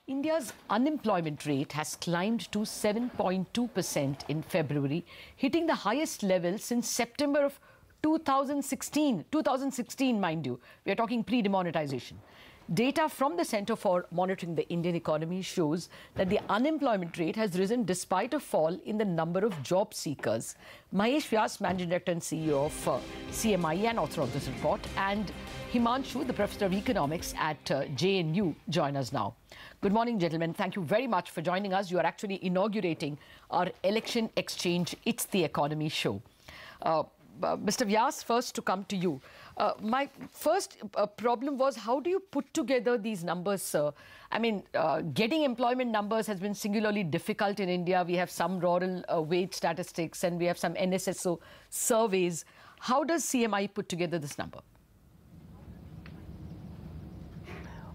India's unemployment rate has climbed to 7.2% in February, hitting the highest level since September of 2016. 2016, mind you. We are talking pre-demonetization. Data from the Centre for Monitoring the Indian Economy shows that the unemployment rate has risen despite a fall in the number of job seekers. Mahesh Vyas, Managing Director and CEO of CMIE, and author of this report, and Himanshu, the Professor of Economics at JNU, join us now. Good morning, gentlemen. Thank you very much for joining us. You are actually inaugurating our election exchange It's the Economy show. Mr. Vyas, first to come to you. My first problem was, how do you put together these numbers, sir? I mean, getting employment numbers has been singularly difficult in India. We have some rural wage statistics and we have some NSSO surveys. How does CMI put together this number?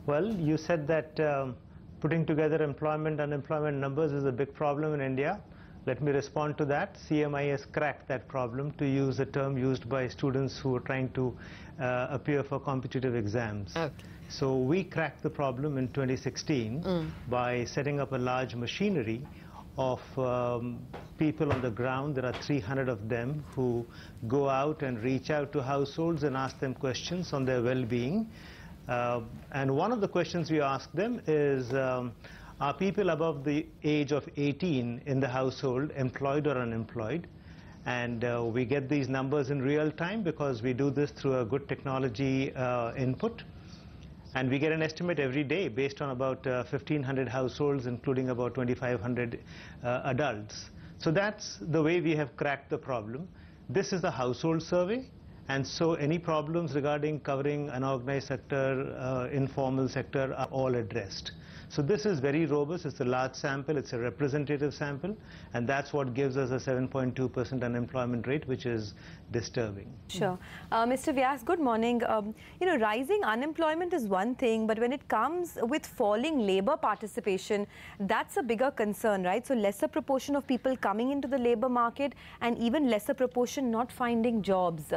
Well, you said that putting together employment and unemployment numbers is a big problem in India. Let me respond to that. CMI has cracked that problem, to use a term used by students who are trying to appear for competitive exams. Okay. So we cracked the problem in 2016 by setting up a large machinery of people on the ground. There are 300 of them who go out and reach out to households and ask them questions on their well-being. And one of the questions we ask them is, are people above the age of 18 in the household employed or unemployed? And we get these numbers in real time because we do this through a good technology input. And we get an estimate every day based on about 1,500 households, including about 2,500 adults. So that's the way we have cracked the problem. This is the household survey. And so any problems regarding covering unorganized sector, informal sector are all addressed. So this is very robust. It's a large sample. It's a representative sample. And that's what gives us a 7.2% unemployment rate, which is disturbing. Sure. Mr. Vyas, good morning. Rising unemployment is one thing, but when it comes with falling labor participation, that's a bigger concern, right? So lesser proportion of people coming into the labor market and even lesser proportion not finding jobs.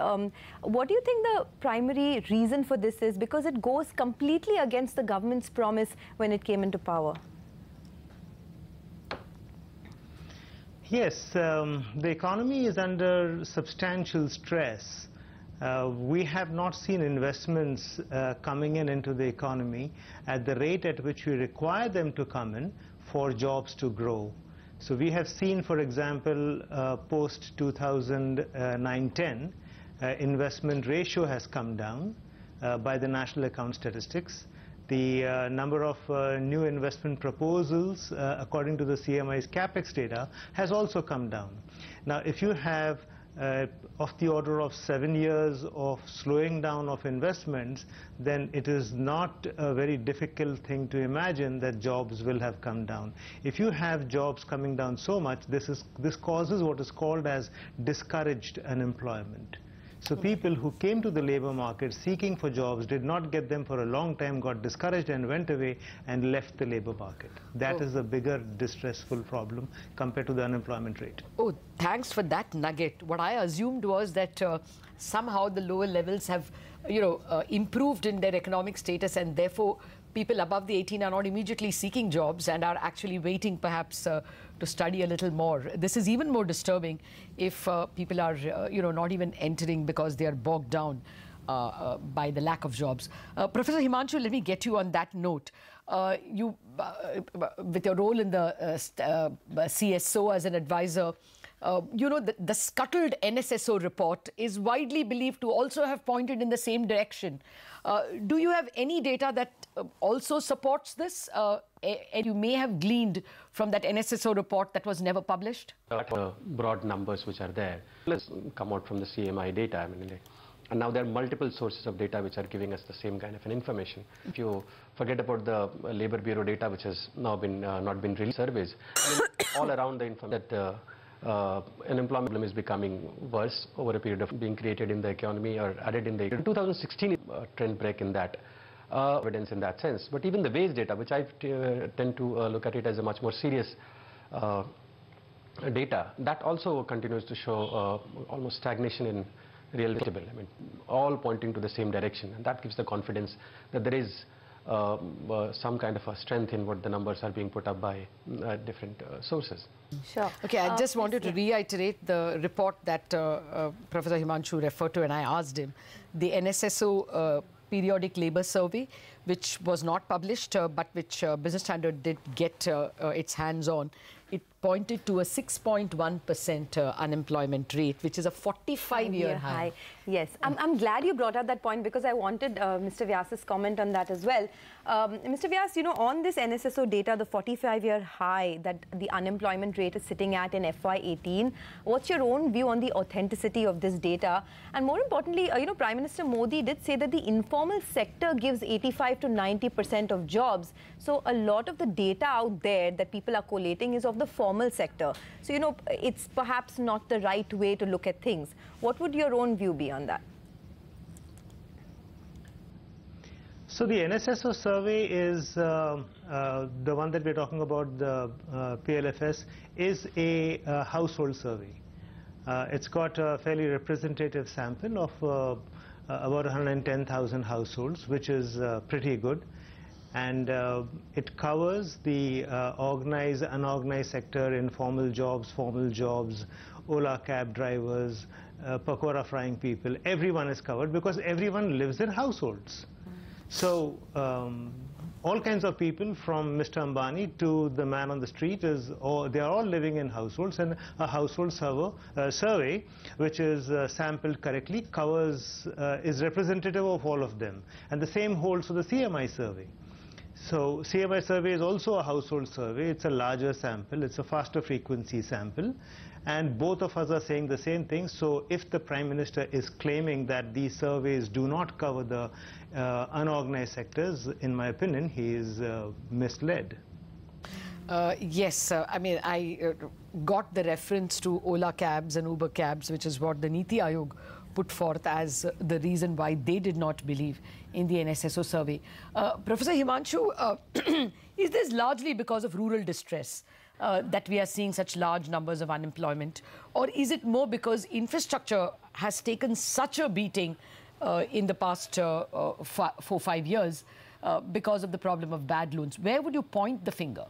What do you think the primary reason for this is? Because it goes completely against the government's promise when it came into power. Yes, the economy is under substantial stress. We have not seen investments coming into the economy at the rate at which we require them to come in for jobs to grow. So we have seen, for example, post 2009-10, investment ratio has come down by the National Account Statistics. The number of new investment proposals, according to the CMI's CapEx data, has also come down. Now, if you have of the order of 7 years of slowing down of investments, then it is not a very difficult thing to imagine that jobs will have come down. If you have jobs coming down so much, this causes what is called as discouraged unemployment. So people who came to the labor market seeking for jobs, did not get them for a long time, got discouraged and went away and left the labor market. That is a bigger distressful problem compared to the unemployment rate. Oh, thanks for that nugget. What I assumed was that somehow the lower levels have, improved in their economic status, and therefore people above the 18 are not immediately seeking jobs and are actually waiting perhaps to study a little more. This is even more disturbing if people are, not even entering because they are bogged down by the lack of jobs. Professor Himanshu, let me get you on that note. You, with your role in the CSO as an advisor, the scuttled NSSO report is widely believed to also have pointed in the same direction. Do you have any data that also supports this? And you may have gleaned from that NSSO report that was never published? Broad numbers which are there. Let's come out from the CMI data. I mean, and now there are multiple sources of data which are giving us the same kind of an information. If you forget about the Labour Bureau data, which has now been not been released, surveys, all around the information that unemployment problem is becoming worse over a period of being created in the economy or added in the economy. 2016 trend break in that. Evidence in that sense. But even the wage data, which I tend to look at it as a much more serious data, that also continues to show almost stagnation in real stable. I mean, all pointing to the same direction, and that gives the confidence that there is some kind of a strength in what the numbers are being put up by different sources. Sure. Okay, I just wanted to reiterate the report that Professor Himanshu referred to, and I asked him. The NSSO periodic labour survey, which was not published, but which Business Standard did get its hands on, it pointed to a 6.1% unemployment rate, which is a 45-year high. Yes, I'm glad you brought out that point because I wanted Mr. Vyas's comment on that as well. Mr. Vyas, you know, on this NSSO data, the 45-year high that the unemployment rate is sitting at in FY18, what's your own view on the authenticity of this data? And more importantly, you know, Prime Minister Modi did say that the informal sector gives 85 to 90% of jobs. So a lot of the data out there that people are collating is of the formal sector. So, you know, it's perhaps not the right way to look at things. What would your own view be on that? So the NSSO survey is the one that we're talking about, the PLFS, is a household survey. It's got a fairly representative sample of about 110,000 households, which is pretty good. And it covers the organized, unorganized sector, informal jobs, formal jobs, Ola cab drivers, pakora frying people. Everyone is covered because everyone lives in households. So all kinds of people, from Mr. Ambani to the man on the street, they are all living in households, and a household survey, which is sampled correctly, is representative of all of them. And the same holds for the CMI survey. So CMI survey is also a household survey. It's a larger sample. It's a faster frequency sample. And both of us are saying the same thing. So if the Prime Minister is claiming that these surveys do not cover the unorganized sectors, in my opinion, he is misled. Yes, I mean, I got the reference to Ola cabs and Uber cabs, which is what the Niti Aayog put forth as the reason why they did not believe in the NSSO survey. Professor Himanshu, is this largely because of rural distress that we are seeing such large numbers of unemployment? Or is it more because infrastructure has taken such a beating in the past 4-5 years because of the problem of bad loans? Where would you point the finger?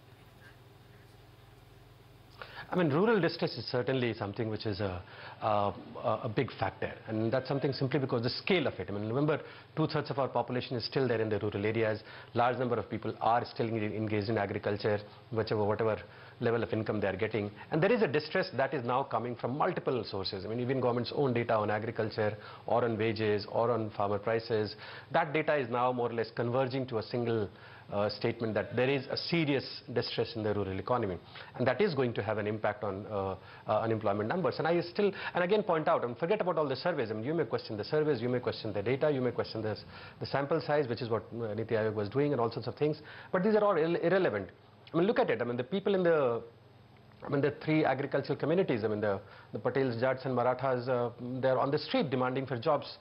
I mean, rural distress is certainly something which is a big factor, and that's something simply because the scale of it. I mean, remember, 2/3 of our population is still there in the rural areas. Large number of people are still engaged in agriculture, whatever level of income they are getting. And there is a distress that is now coming from multiple sources. I mean, even government's own data on agriculture or on wages or on farmer prices, that data is now more or less converging to a single statement that there is a serious distress in the rural economy, and that is going to have an impact on unemployment numbers. And I still, and again, point out, and forget about all the surveys. I mean, you may question the surveys, you may question the data, you may question the sample size, which is what Niti Aayog was doing, and all sorts of things, but these are all irrelevant. I mean, look at it. I mean, the people in the three agricultural communities, I mean, the Patels, Jats and Marathas, they're on the street demanding for jobs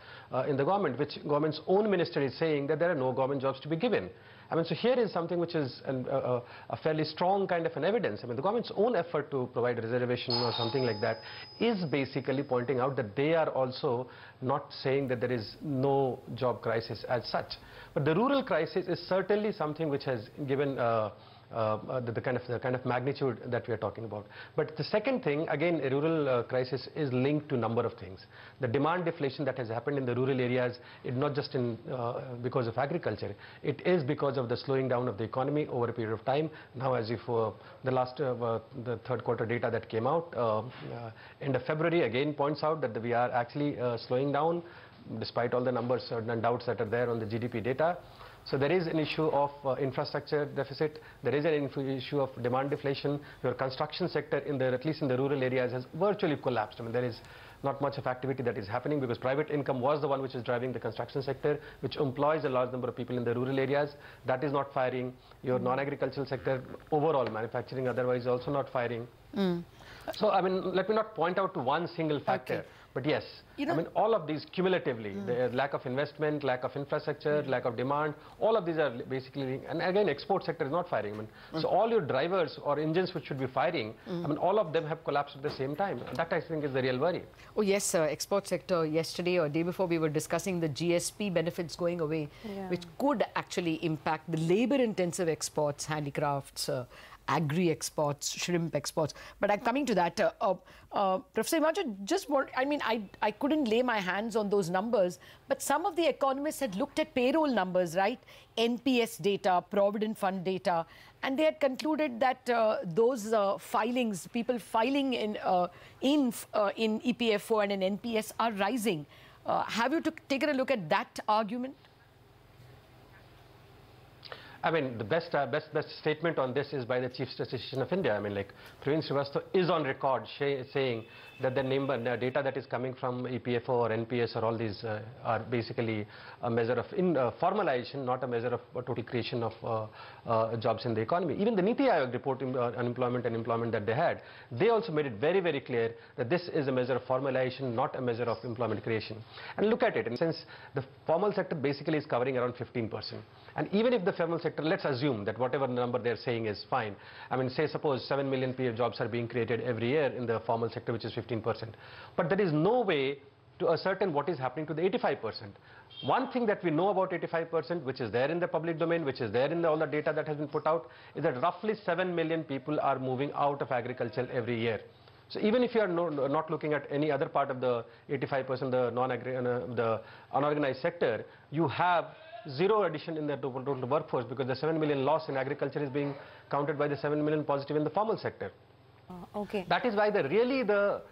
in the government, which government's own minister is saying that there are no government jobs to be given. I mean, so here is something which is a fairly strong kind of an evidence. I mean, the government's own effort to provide reservation or something like that is basically pointing out that they are also not saying that there is no job crisis as such. But the rural crisis is certainly something which has given the kind of magnitude that we are talking about. But the second thing, again, a rural crisis is linked to number of things. The demand deflation that has happened in the rural areas is not just because of agriculture. It is because of the slowing down of the economy over a period of time. Now, as if the last the third quarter data that came out end of February again points out that we are actually slowing down despite all the numbers and doubts that are there on the GDP data. So there is an issue of infrastructure deficit. There is an issue of demand deflation. Your construction sector, at least in the rural areas, has virtually collapsed. I mean, there is not much of activity that is happening because private income was the one which is driving the construction sector, which employs a large number of people in the rural areas. That is not firing. Your non-agricultural sector, overall manufacturing otherwise, also not firing. So, I mean, let me not point out to one single factor. Okay. But yes, I mean, all of these cumulatively, the lack of investment, lack of infrastructure, lack of demand, all of these are basically, and again, export sector is not firing. I mean, so all your drivers or engines which should be firing, I mean, all of them have collapsed at the same time. That, I think, is the real worry. Oh yes, export sector. Yesterday or day before we were discussing the GSP benefits going away, which could actually impact the labor-intensive exports, handicrafts, agri-exports, shrimp exports. But I'm coming to that. Professor Himanshu, I couldn't lay my hands on those numbers, but some of the economists had looked at payroll numbers, right? NPS data, Provident Fund data, and they had concluded that those filings, people filing in EPFO and in NPS are rising. Have you taken a look at that argument? I mean, the best statement on this is by the Chief Statistician of India. I mean, like, Praveen Srivastava is on record saying that the data that is coming from EPFO or NPS or all these are basically a measure of formalization, not a measure of total creation of jobs in the economy. Even the Niti Aayog report unemployment and employment that they had, they also made it very, very clear that this is a measure of formalization, not a measure of employment creation. And look at it, in a sense, the formal sector basically is covering around 15%. And even if the formal sector, let's assume that whatever number they're saying is fine. I mean, say suppose 7 million jobs are being created every year in the formal sector, which is 15%. But there is no way to ascertain what is happening to the 85%. One thing that we know about 85%, which is there in the public domain, which is there in all the data that has been put out, is that roughly 7 million people are moving out of agriculture every year. So even if you are not looking at any other part of the 85%, the unorganized sector, you have zero addition in the total workforce, because the 7 million loss in agriculture is being counted by the 7 million positive in the formal sector. Okay. That is why the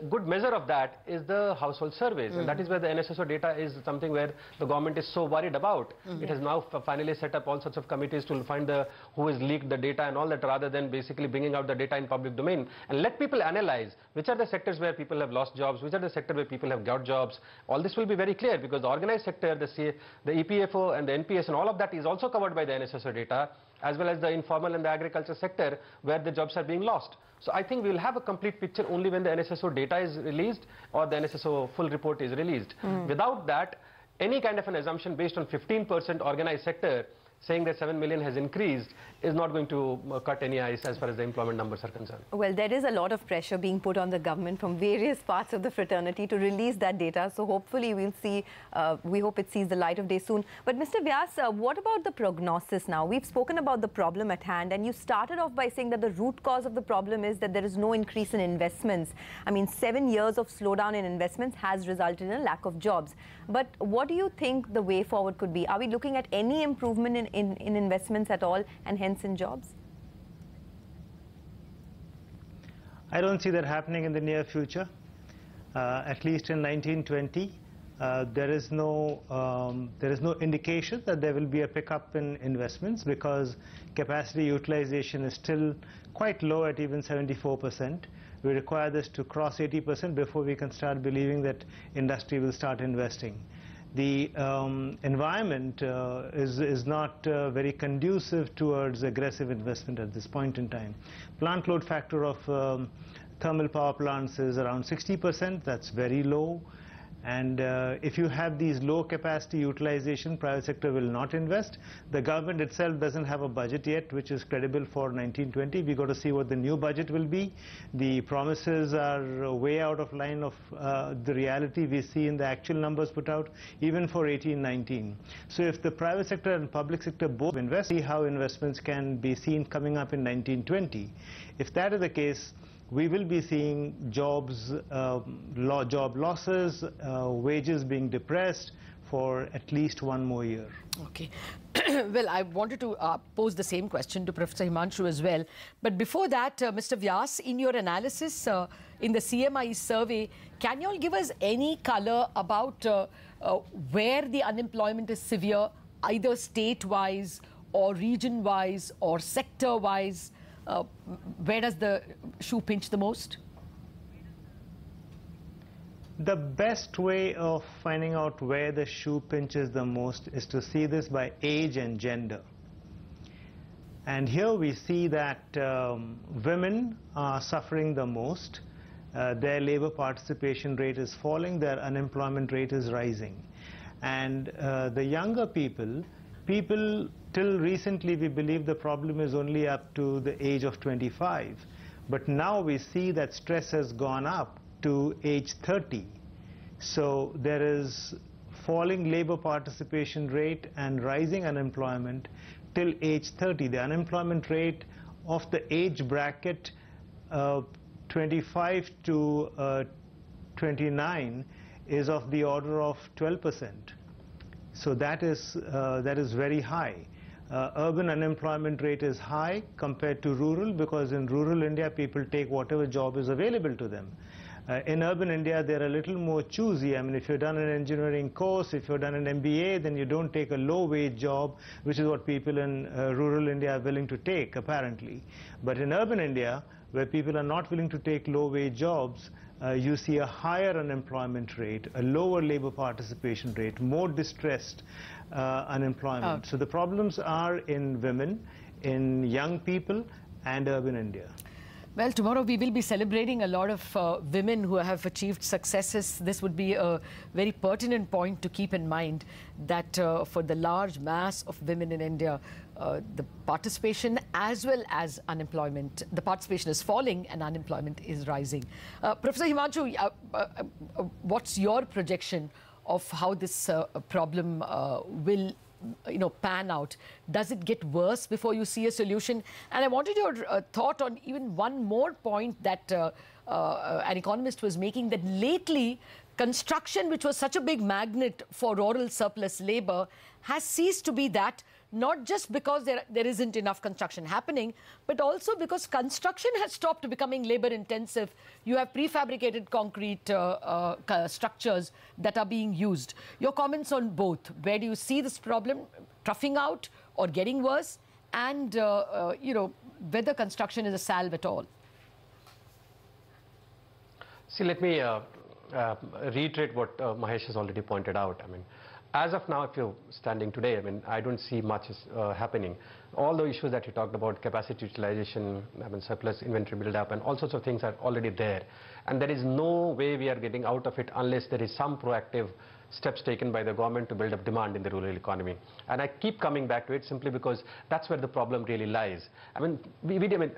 good measure of that is the household surveys, and that is where the NSSO data is something where the government is so worried about. It has now finally set up all sorts of committees to find who has leaked the data and all that, rather than basically bringing out the data in public domain and let people analyze which are the sectors where people have lost jobs, which are the sectors where people have got jobs. All this will be very clear, because the organized sector, the EPFO and the NPS and all of that is also covered by the NSSO data, as well as the informal and the agriculture sector where the jobs are being lost. So I think we will have a complete picture only when the NSSO data is released or the NSSO full report is released. Without that, any kind of an assumption based on 15% organized sector saying that 7 million has increased is not going to cut any ice as far as the employment numbers are concerned. Well, there is a lot of pressure being put on the government from various parts of the fraternity to release that data. So hopefully we'll see, we hope it sees the light of day soon. But Mr. Vyas, what about the prognosis now? We've spoken about the problem at hand, and you started off by saying that the root cause of the problem is that there is no increase in investments. I mean, 7 years of slowdown in investments has resulted in a lack of jobs. But what do you think the way forward could be? Are we looking at any improvement in investments at all, and hence in jobs? I don't see that happening in the near future. At least in 1920, there is no indication that there will be a pickup in investments, because capacity utilization is still quite low at even 74%. We require this to cross 80% before we can start believing that industry will start investing. The environment is not very conducive towards aggressive investment at this point in time. Plant load factor of thermal power plants is around 60%. That's very low. And if you have these low capacity utilization, private sector will not invest. The government itself doesn't have a budget yet which is credible for 1920. We got to see what the new budget will be. The promises are way out of line of the reality we see in the actual numbers put out, even for 18-19. So if the private sector and public sector both invest, see how investments can be seen coming up in 1920. If that is the case, we will be seeing jobs, job losses, wages being depressed for at least one more year. Okay. Well, I wanted to pose the same question to Professor Himanshu as well. But before that, Mr. Vyas, in your analysis in the CMIE survey, can you all give us any color about where the unemployment is severe, either state-wise or region-wise or sector-wise? Where does the shoe pinch the most? The best way of finding out where the shoe pinches the most is to see this by age and gender. And here we see that women are suffering the most. Their labor participation rate is falling, their unemployment rate is rising. And the younger people till recently we believe the problem is only up to the age of 25. But now we see that stress has gone up to age 30. So there is falling labor participation rate and rising unemployment till age 30. The unemployment rate of the age bracket 25 to 29 is of the order of 12%. So that is very high. Urban unemployment rate is high compared to rural, because in rural India people take whatever job is available to them. In urban India they're a little more choosy. I mean, if you've done an engineering course, if you've done an MBA, then you don't take a low wage job, which is what people in rural India are willing to take apparently. But in urban India, where people are not willing to take low wage jobs, you see a higher unemployment rate, a lower labor participation rate, more distressed unemployment. So the problems are in women, in young people, and urban India. Well, tomorrow we will be celebrating a lot of women who have achieved successes. This would be a very pertinent point to keep in mind, that for the large mass of women in India, the participation as well as unemployment, the participation is falling and unemployment is rising. Professor Himanshu, what's your projection of how this problem will pan out? Does it get worse before you see a solution? And I wanted your thought on even one more point that an economist was making, that lately construction, which was such a big magnet for rural surplus labor, has ceased to be that, not just because there isn't enough construction happening, but also because construction has stopped becoming labor intensive. You have prefabricated concrete structures that are being used. Your comments on both. Where do you see this problem troughing out or getting worse? And, whether construction is a salve at all? See, let me reiterate what Mahesh has already pointed out. I mean, as of now, if you're standing today, I mean, I don't see much happening. All the issues that you talked about, capacity utilization, I mean, surplus inventory build-up, and all sorts of things are already there. And there is no way we are getting out of it unless there is some proactive steps taken by the government to build up demand in the rural economy. And I keep coming back to it simply because that's where the problem really lies. I mean,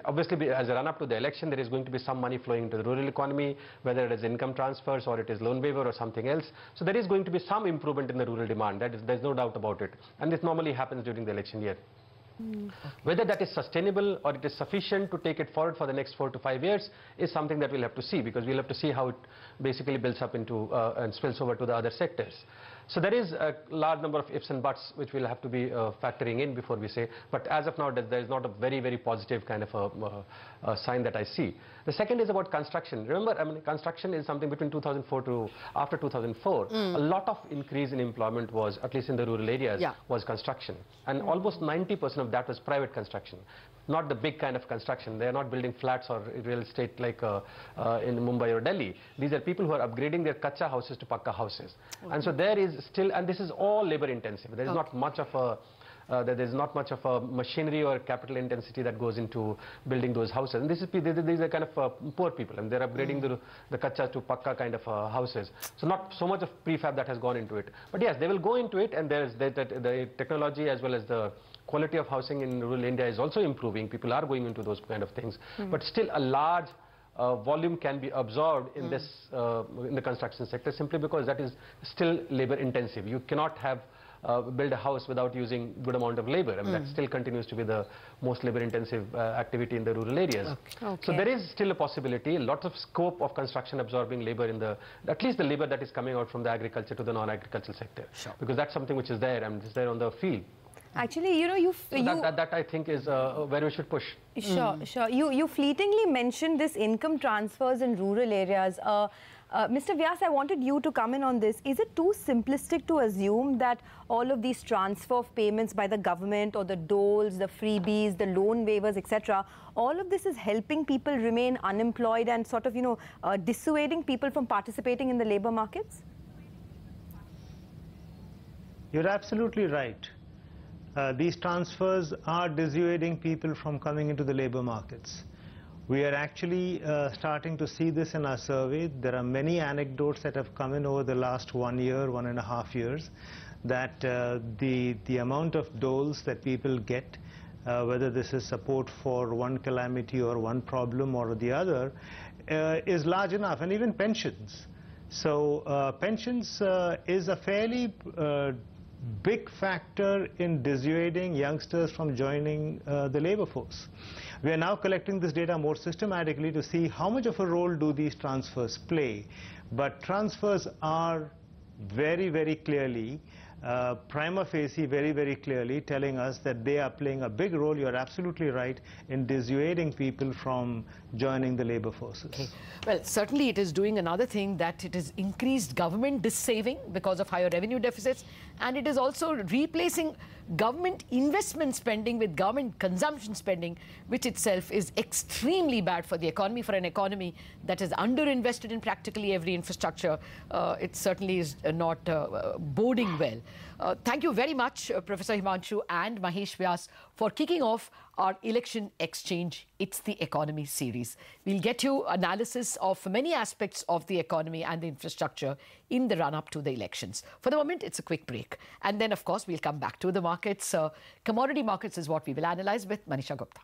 obviously, as a run-up to the election, there is going to be some money flowing into the rural economy, whether it is income transfers or it is loan waiver or something else. So there is going to be some improvement in the rural demand. There's no doubt about it. And this normally happens during the election year. Whether that is sustainable or it is sufficient to take it forward for the next 4 to 5 years is something that we'll have to see, because we'll have to see how it basically builds up into and spills over to the other sectors. So there is a large number of ifs and buts which we'll have to be factoring in before we say, but as of now there is not a very, very positive kind of a sign that I see. The second is about construction. Remember, I mean, construction is something between 2004 to after 2004. A lot of increase in employment was, at least in the rural areas, was construction. And almost 90% of that was private construction. Not the big kind of construction. They are not building flats or real estate like in Mumbai or Delhi. These are people who are upgrading their kacha houses to pakka houses. And so there is still, and this is all labor intensive. There is not much of a machinery or capital intensity that goes into building those houses. And these are kind of poor people, and they're upgrading the kacha to pakka kind of houses. So not so much of prefab that has gone into it. But yes, they will go into it, and there's the technology as well as the quality of housing in rural India is also improving. People are going into those kind of things. But still a large volume can be absorbed in this in the construction sector, simply because that is still labor intensive. You cannot have build a house without using good amount of labor. I mean, that still continues to be the most labor intensive activity in the rural areas. So there is still a possibility, lots of scope of construction absorbing labor in the, at least the labor that is coming out from the agriculture to the non-agricultural sector. Because that's something which is there, and it's there on the field. Actually, that I think is where we should push. Sure. You fleetingly mentioned this income transfers in rural areas. Mr. Vyas, I wanted you to come in on this. Is it too simplistic to assume that all of these transfer of payments by the government, or the doles, the freebies, the loan waivers, etc., all of this is helping people remain unemployed and sort of, dissuading people from participating in the labor markets? You're absolutely right. These transfers are dissuading people from coming into the labor markets. We are actually starting to see this in our survey. There are many anecdotes that have come in over the last 1 year, 1.5 years, that the amount of doles that people get, whether this is support for one calamity or one problem or the other, is large enough, and even pensions. So pensions is a fairly big factor in dissuading youngsters from joining the labor force. We are now collecting this data more systematically to see how much of a role do these transfers play. But transfers are very, very clearly, prima facie, very, very clearly telling us that they are playing a big role. You're absolutely right in dissuading people from joining the labor forces. Okay. Well, certainly it is doing another thing, that it has increased government dissaving because of higher revenue deficits, and it is also replacing government investment spending with government consumption spending, which itself is extremely bad for the economy. For an economy that is underinvested in practically every infrastructure, it certainly is not boding well. Thank you very much, Professor Himanshu and Mahesh Vyas, for kicking off our Election Exchange It's the Economy series. We'll get you analysis of many aspects of the economy and the infrastructure in the run-up to the elections. For the moment, it's a quick break. And then, of course, we'll come back to the markets. Commodity markets is what we will analyze with Manisha Gupta.